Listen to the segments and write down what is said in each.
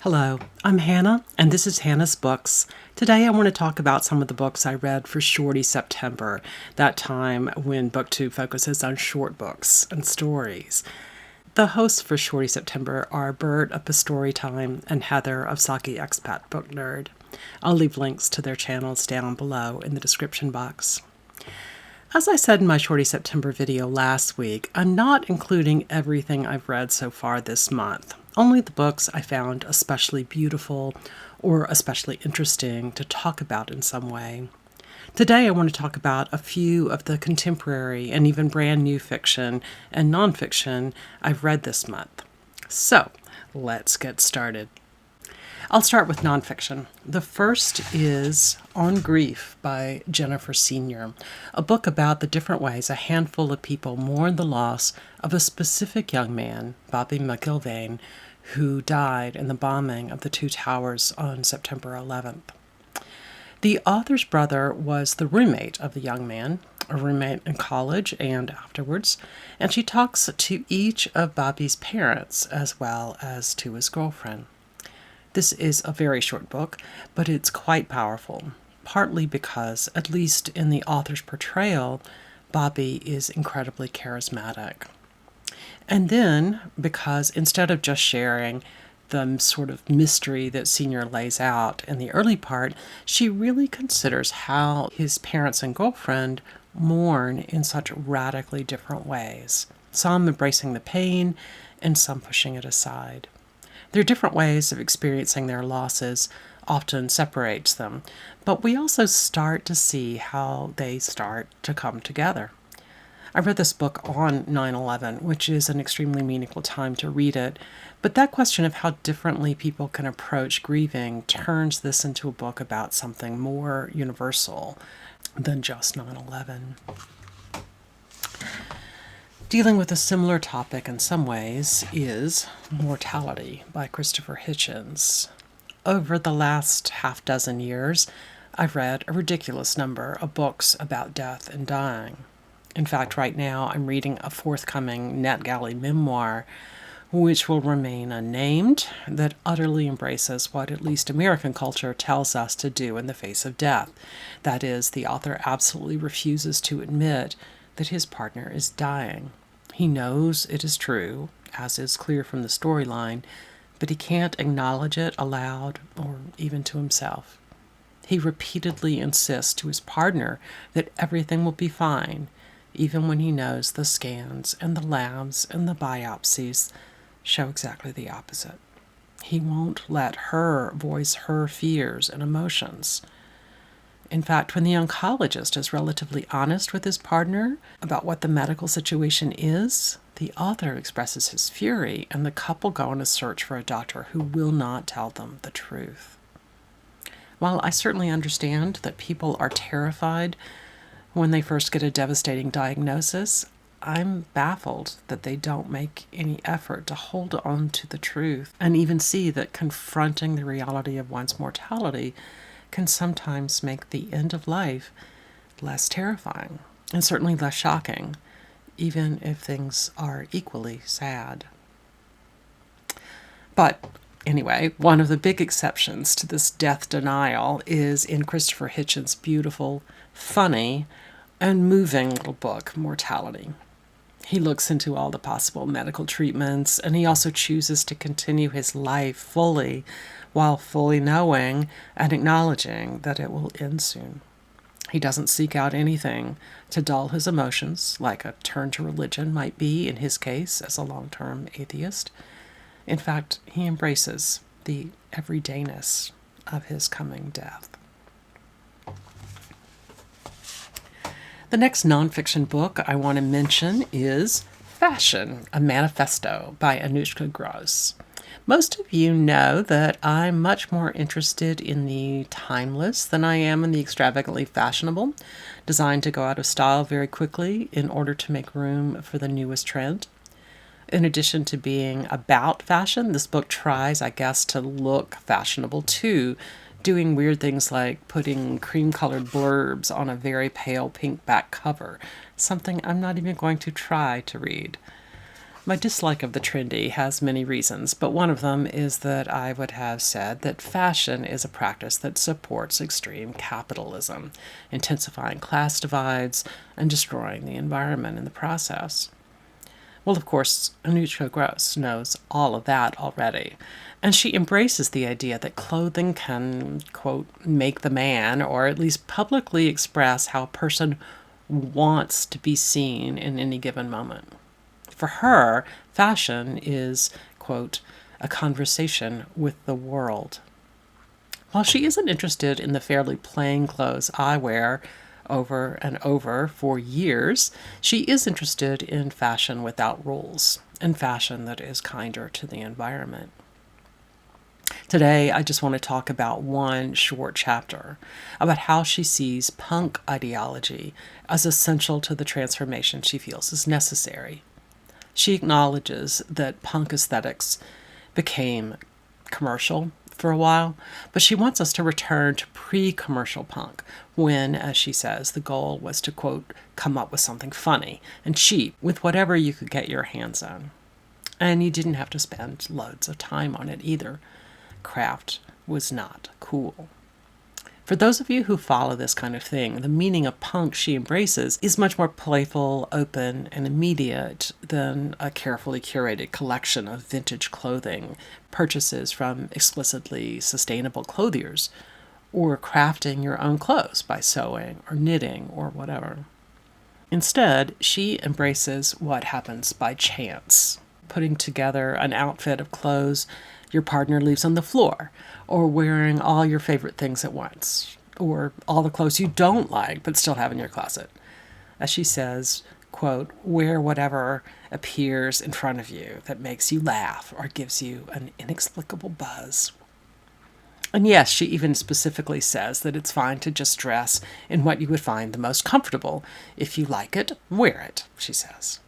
Hello, I'm Hannah, and this is Hannah's Books. Today I want to talk about some of the books I read for Shorty September, that time when BookTube focuses on short books and stories. The hosts for Shorty September are Bert of Storytime and Heather of Saki Expat Book Nerd. I'll leave links to their channels down below in the description box. As I said in my Shorty September video last week, I'm not including everything I've read so far this month. Only the books I found especially beautiful or especially interesting to talk about in some way. Today I want to talk about a few of the contemporary and even brand new fiction and nonfiction I've read this month. So, let's get started. I'll start with nonfiction. The first is On Grief by Jennifer Senior, a book about the different ways a handful of people mourn the loss of a specific young man, Bobby McIlvaine, who died in the bombing of the two towers on September 11th. The author's brother was the roommate of the young man, a roommate in college and afterwards, and she talks to each of Bobby's parents as well as to his girlfriend. This is a very short book, but it's quite powerful, partly because, at least in the author's portrayal, Bobby is incredibly charismatic. And then, because instead of just sharing the sort of mystery that Senior lays out in the early part, she really considers how his parents and girlfriend mourn in such radically different ways, some embracing the pain and some pushing it aside. Their different ways of experiencing their losses often separates them, but we also start to see how they start to come together. I read this book on 9/11, which is an extremely meaningful time to read it, but that question of how differently people can approach grieving turns this into a book about something more universal than just 9/11. Dealing with a similar topic in some ways is Mortality by Christopher Hitchens. Over the last half dozen years, I've read a ridiculous number of books about death and dying. In fact, right now I'm reading a forthcoming NetGalley memoir, which will remain unnamed, that utterly embraces what at least American culture tells us to do in the face of death. That is, the author absolutely refuses to admit that his partner is dying. He knows it is true, as is clear from the storyline, but he can't acknowledge it aloud or even to himself. He repeatedly insists to his partner that everything will be fine, even when he knows the scans and the labs and the biopsies show exactly the opposite. He won't let her voice her fears and emotions. In fact, when the oncologist is relatively honest with his partner about what the medical situation is, the author expresses his fury, and the couple go on a search for a doctor who will not tell them the truth. While I certainly understand that people are terrified when they first get a devastating diagnosis, I'm baffled that they don't make any effort to hold on to the truth and even see that confronting the reality of one's mortality can sometimes make the end of life less terrifying and certainly less shocking, even if things are equally sad. But anyway, one of the big exceptions to this death denial is in Christopher Hitchens' beautiful, funny, and moving little book, Mortality. He looks into all the possible medical treatments, and he also chooses to continue his life fully while fully knowing and acknowledging that it will end soon. He doesn't seek out anything to dull his emotions, like a turn to religion might be in his case as a long-term atheist. In fact, he embraces the everydayness of his coming death. The next nonfiction book I want to mention is Fashion, a Manifesto by Anouchka Grose. Most of you know that I'm much more interested in the timeless than I am in the extravagantly fashionable, designed to go out of style very quickly in order to make room for the newest trend. In addition to being about fashion, this book tries, I guess, to look fashionable too, doing weird things like putting cream-colored blurbs on a very pale pink back cover, something I'm not even going to try to read. My dislike of the trendy has many reasons, but one of them is that I would have said that fashion is a practice that supports extreme capitalism, intensifying class divides and destroying the environment in the process. Well, of course, Anouchka Grose knows all of that already, and she embraces the idea that clothing can, quote, make the man, or at least publicly express how a person wants to be seen in any given moment. For her, fashion is, quote, a conversation with the world. While she isn't interested in the fairly plain clothes I wear over and over for years, she is interested in fashion without rules, and fashion that is kinder to the environment. Today, I just want to talk about one short chapter about how she sees punk ideology as essential to the transformation she feels is necessary. She acknowledges that punk aesthetics became commercial for a while, but she wants us to return to pre-commercial punk when, as she says, the goal was to, quote, come up with something funny and cheap with whatever you could get your hands on. And you didn't have to spend loads of time on it either. Craft was not cool. For those of you who follow this kind of thing, the meaning of punk she embraces is much more playful, open, and immediate than a carefully curated collection of vintage clothing, purchases from explicitly sustainable clothiers, or crafting your own clothes by sewing or knitting or whatever. Instead, she embraces what happens by chance, putting together an outfit of clothes your partner leaves on the floor, or wearing all your favorite things at once, or all the clothes you don't like but still have in your closet. As she says, quote, wear whatever appears in front of you that makes you laugh or gives you an inexplicable buzz. And yes, she even specifically says that it's fine to just dress in what you would find the most comfortable. If you like it, wear it, she says.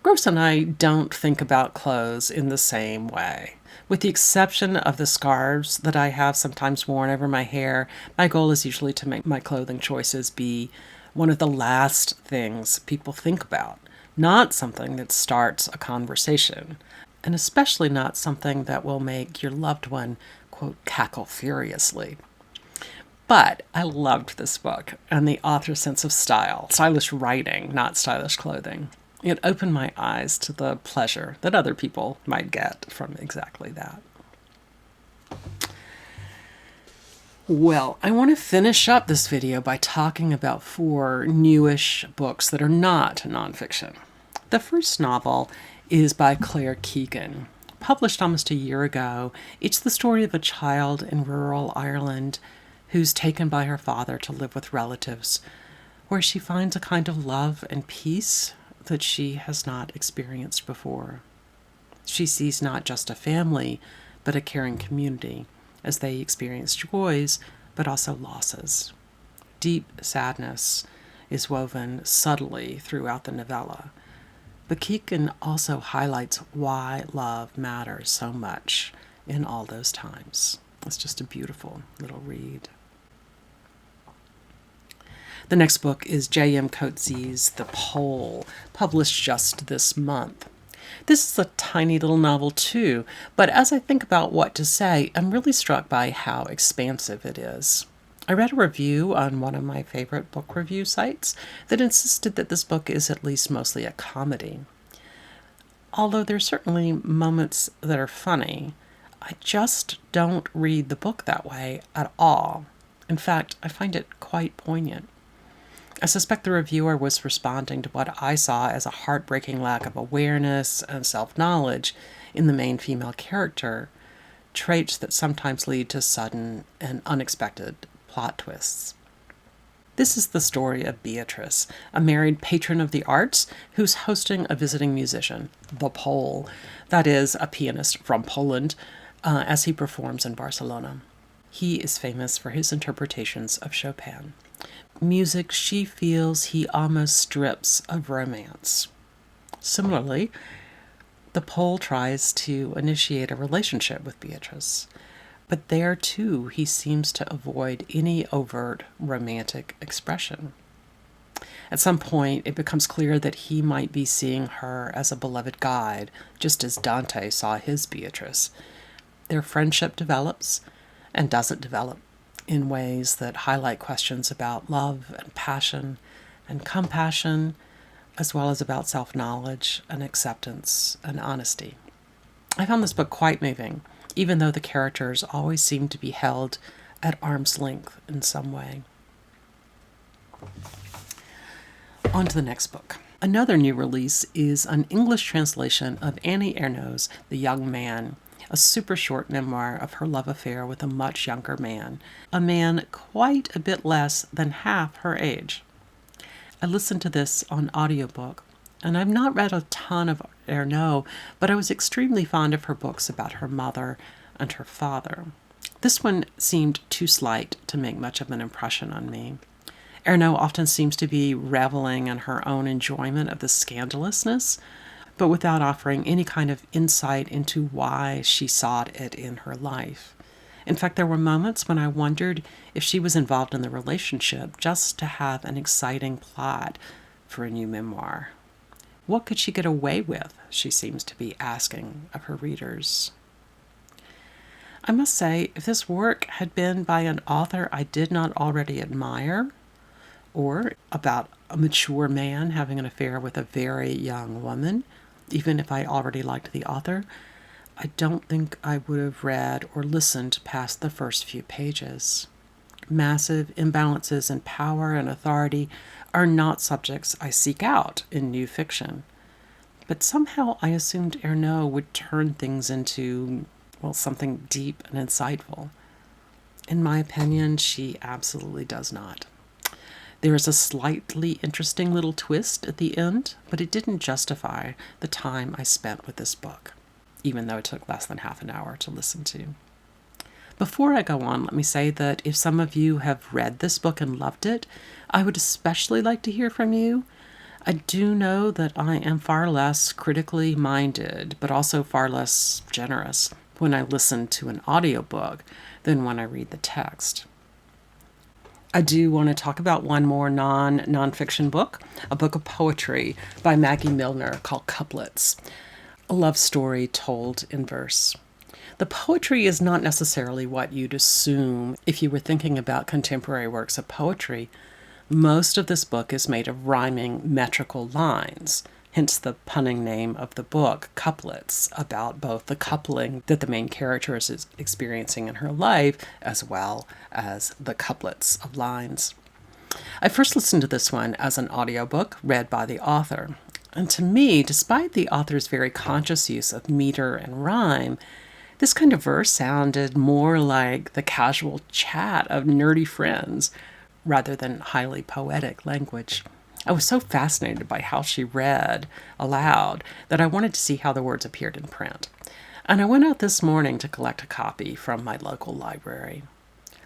Grose and I don't think about clothes in the same way. With the exception of the scarves that I have sometimes worn over my hair, my goal is usually to make my clothing choices be one of the last things people think about, not something that starts a conversation, and especially not something that will make your loved one, quote, cackle furiously. But I loved this book and the author's sense of style, stylish writing, not stylish clothing. It opened my eyes to the pleasure that other people might get from exactly that. Well, I want to finish up this video by talking about 4 newish books that are not nonfiction. The first novel is by Claire Keegan. Published almost a year ago, it's the story of a child in rural Ireland who's taken by her father to live with relatives, where she finds a kind of love and peace that she has not experienced before. She sees not just a family, but a caring community as they experience joys, but also losses. Deep sadness is woven subtly throughout the novella, but Keegan also highlights why love matters so much in all those times. It's just a beautiful little read. The next book is JM Coetzee's The Pole, published just this month. This is a tiny little novel too, but as I think about what to say, I'm really struck by how expansive it is. I read a review on one of my favorite book review sites that insisted that this book is at least mostly a comedy. Although there's certainly moments that are funny, I just don't read the book that way at all. In fact, I find it quite poignant. I suspect the reviewer was responding to what I saw as a heartbreaking lack of awareness and self-knowledge in the main female character, traits that sometimes lead to sudden and unexpected plot twists. This is the story of Beatrice, a married patron of the arts who's hosting a visiting musician, the Pole, that is, a pianist from Poland, as he performs in Barcelona. He is famous for his interpretations of Chopin. Music she feels he almost strips of romance. Similarly, the Pole tries to initiate a relationship with Beatrice, but there too he seems to avoid any overt romantic expression. At some point, it becomes clear that he might be seeing her as a beloved guide, just as Dante saw his Beatrice. Their friendship develops and doesn't develop in ways that highlight questions about love and passion and compassion, as well as about self-knowledge and acceptance and honesty. I found this book quite moving, even though the characters always seem to be held at arm's length in some way. On to the next book. Another new release is an English translation of Annie Ernaux's The Young Man, a super short memoir of her love affair with a much younger man, a man quite a bit less than half her age. I listened to this on audiobook, and I've not read a ton of Ernaux, but I was extremely fond of her books about her mother and her father. This one seemed too slight to make much of an impression on me. Ernaux often seems to be reveling in her own enjoyment of the scandalousness, but without offering any kind of insight into why she sought it in her life. In fact, there were moments when I wondered if she was involved in the relationship just to have an exciting plot for a new memoir. What could she get away with, she seems to be asking of her readers. I must say, if this work had been by an author I did not already admire, or about a mature man having an affair with a very young woman, even if I already liked the author, I don't think I would have read or listened past the first few pages. Massive imbalances in power and authority are not subjects I seek out in new fiction. But somehow I assumed Ernaux would turn things into, something deep and insightful. In my opinion, she absolutely does not. There is a slightly interesting little twist at the end, but it didn't justify the time I spent with this book, even though it took less than half an hour to listen to. Before I go on, let me say that if some of you have read this book and loved it, I would especially like to hear from you. I do know that I am far less critically minded, but also far less generous when I listen to an audiobook than when I read the text. I do want to talk about one more nonfiction book, a book of poetry by Maggie Milner called Couplets, a love story told in verse. The poetry is not necessarily what you'd assume if you were thinking about contemporary works of poetry. Most of this book is made of rhyming metrical lines, hence the punning name of the book, Couplets, about both the coupling that the main character is experiencing in her life, as well as the couplets of lines. I first listened to this one as an audiobook read by the author. And to me, despite the author's very conscious use of meter and rhyme, this kind of verse sounded more like the casual chat of nerdy friends rather than highly poetic language. I was so fascinated by how she read aloud that I wanted to see how the words appeared in print. And I went out this morning to collect a copy from my local library.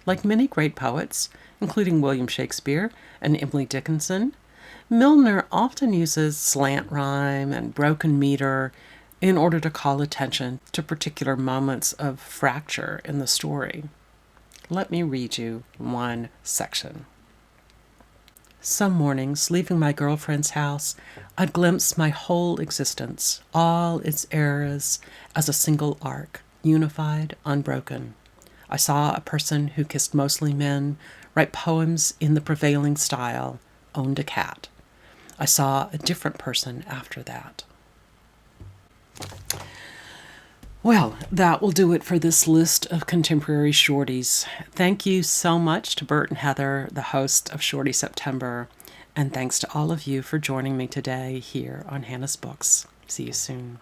Like many great poets, including William Shakespeare and Emily Dickinson, Millner often uses slant rhyme and broken meter in order to call attention to particular moments of fracture in the story. Let me read you one section. Some mornings, leaving my girlfriend's house, I'd glimpse my whole existence, all its eras, as a single arc, unified, unbroken. I saw a person who kissed mostly men, write poems in the prevailing style, owned a cat. I saw a different person after that. Well, that will do it for this list of contemporary shorties. Thank you so much to Bert and Heather, the host of Shorty September, and thanks to all of you for joining me today here on Hannah's Books. See you soon.